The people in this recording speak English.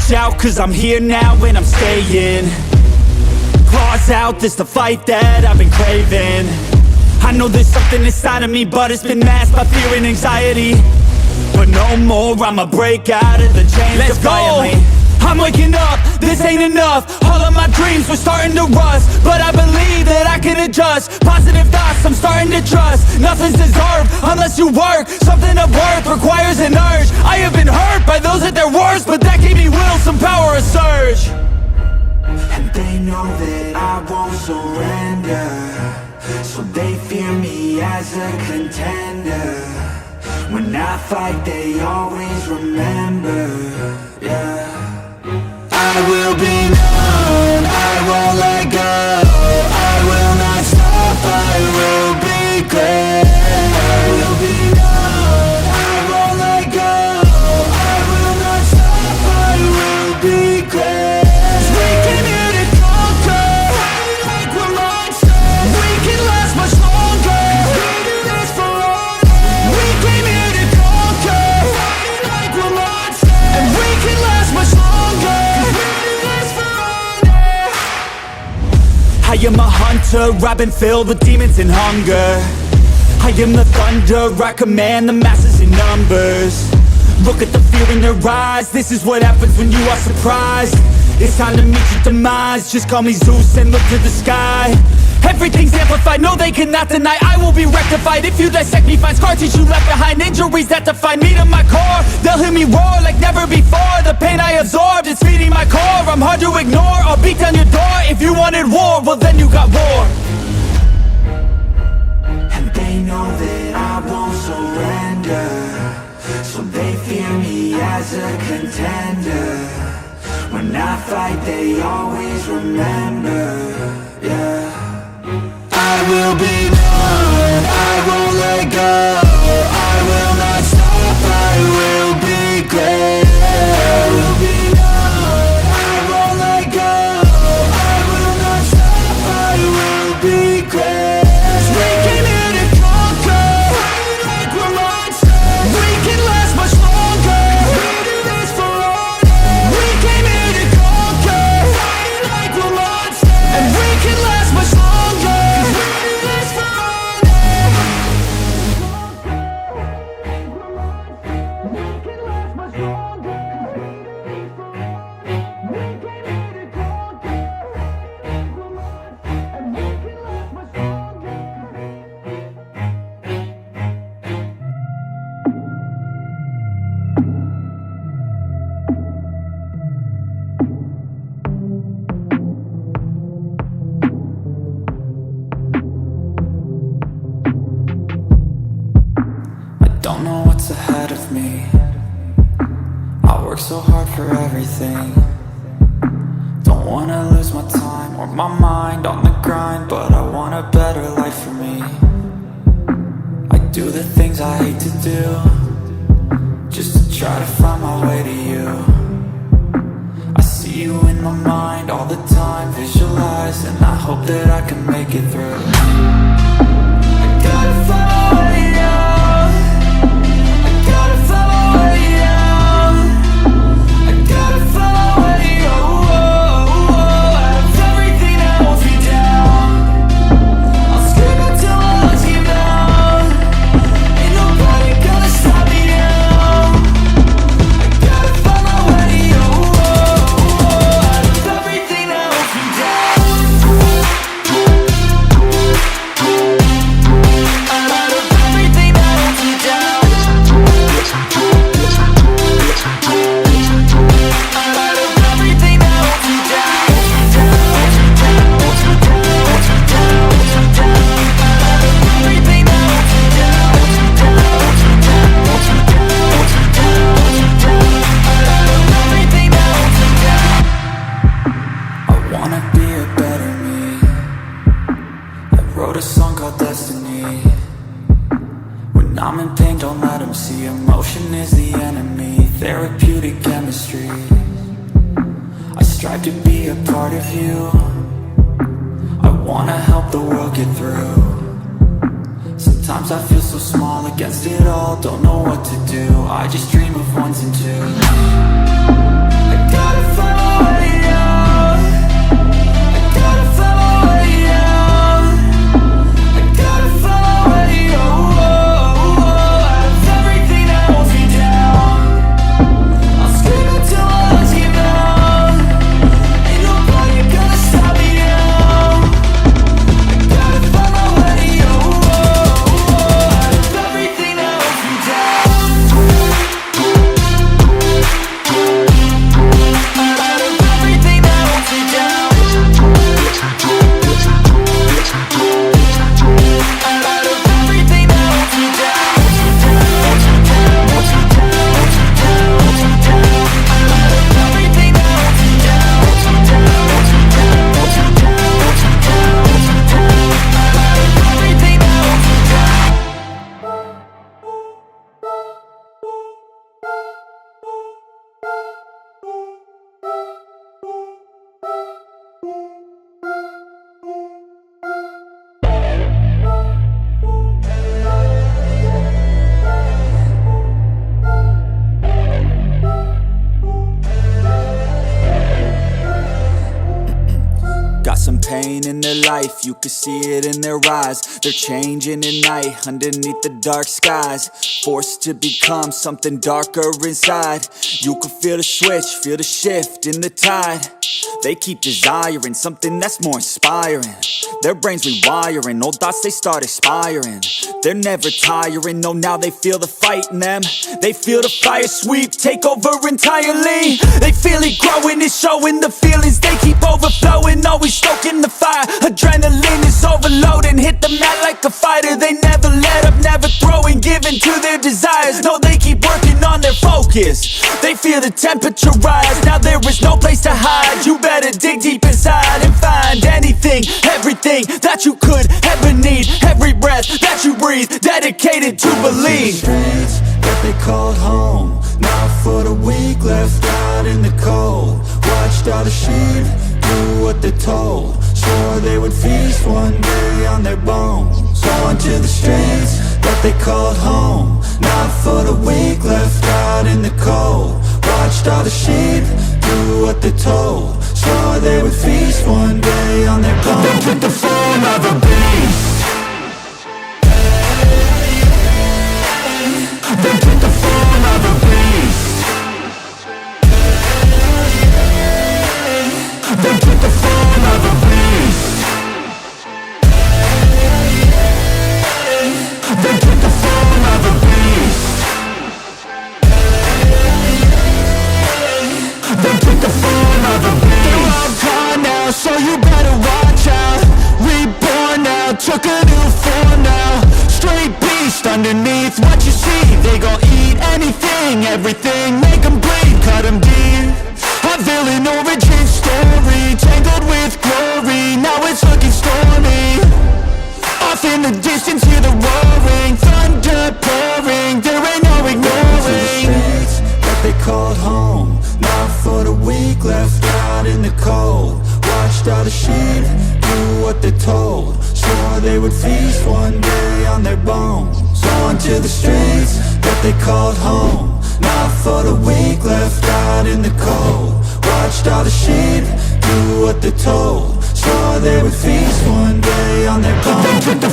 watch out, cause I'm here now and I'm staying. Claws out, this the fight that I've been craving. I know there's something inside of me, but it's been masked by fear and anxiety. But no more, I'ma break out of the chains. Let's defiantly go! I'm waking up, this ain't enough. All of my dreams were starting to rust, but I believe that I can adjust. Positive thoughts, I'm starting to trust. Nothing's deserved unless you work. Something of worth requires an urge. I have been hurt by those at their worst, but that gave me will, some power, a surge. And they know that I won't surrender, so they fear me as a contender. When I fight, they always remember, yeah. I will be known, I won't let go. I will not stop, I will be great. I will be known, I won't let go. I will not stop, I will be great. 'Cause we came here to conquer, fighting like we're monsters. We can last much longer, we do this for honor. We came here to conquer, fighting like we're monsters. And we can last much longer. I am a hunter, I've been filled with demons and hunger. I am the thunder, I command the masses in numbers. Look at the fear in their eyes, this is what happens when you are surprised. It's time to meet your demise, just call me Zeus and look to the sky. Everything's amplified, no they cannot deny. I will be rectified, if you dissect me, find scars that you left behind. Injuries that define me to my core, they'll hear me roar like never before. The pain I absorbed, it's feeding my core. I'm hard to ignore, I'll beat down your door. If you wanted war, well then you got war. And they know that I won't surrender, so they fear me as a contender. When I fight, they always remember, yeah. I will be known, I won't let go. I will not stop, I will be great. I will be known, I won't let go. I will not stop, I will be great. 'Cause we came here to conquer, fighting like we're monsters. We can last much longer, we do this for honor. We came here to conquer, fighting like we're monsters. And we can last much longer. Don't know what's ahead of me. I work so hard for everything. Don't wanna lose my time or my mind on the grind, but I want a better life for me. I do the things I hate to do, just to try to find my way to you. I see you in my mind all the time, visualize, and I hope that I can make it through. I gotta follow you. I'm in pain, don't let them see. Emotion is the enemy, therapeutic chemistry. I strive to be a part of you. I wanna help the world get through. Sometimes I feel so small against it all, don't know what to do. I just dream of ones and twos. I gotta life, you can see it in their eyes. They're changing at night underneath the dark skies, forced to become something darker inside. You can feel the switch, feel the shift in the tide. They keep desiring something that's more inspiring. Their brains rewiring, old thoughts they start expiring. They're never tiring, no, now they feel the fight in them. They feel the fire sweep, take over entirely. They feel it growing, it's showing the feelings. They keep overflowing, always stoking the fire. Adrenaline is overloading, hit the mat like a fighter. They never let up, never throwing, giving to their desires. No, they keep working on their focus. They feel the temperature rise, now there is no place to hide. You better dig deep inside and find anything, everything that you could ever need. Every breath that you breathe, dedicated to believe. Streets that they called home, not for the weak, left out in the cold. Watched all the sheep do what they're told, swore they would feast one day on their bones. Going to the streets that they called home, not for the weak, left out in the cold. Watched all the sheep do what they're told, swore they would feast one day on their bones. They took the form of a beast. They took the form of a beast. They took the form of a beast. They took the form of a beast. They took the form of a beast. They're all gone now, so you better watch out. Reborn now, took a new form now. Straight beast underneath what you see. They gon' eat anything, everything, make them bleed, cut them deep. A villain origin story, tangled with glory, now it's looking stormy. Off in the distance, hear the roaring, thunder pouring, there ain't no ignoring. Streets that they called home, not for the weak, left out in the cold. Watched all the sheep do what they're told, swore they would feast one day on their bones. Going to the streets that they called home, not for the weak, left out in the cold. Watched all the sheep do what they're told, swore they would feast one day on their bones. They took the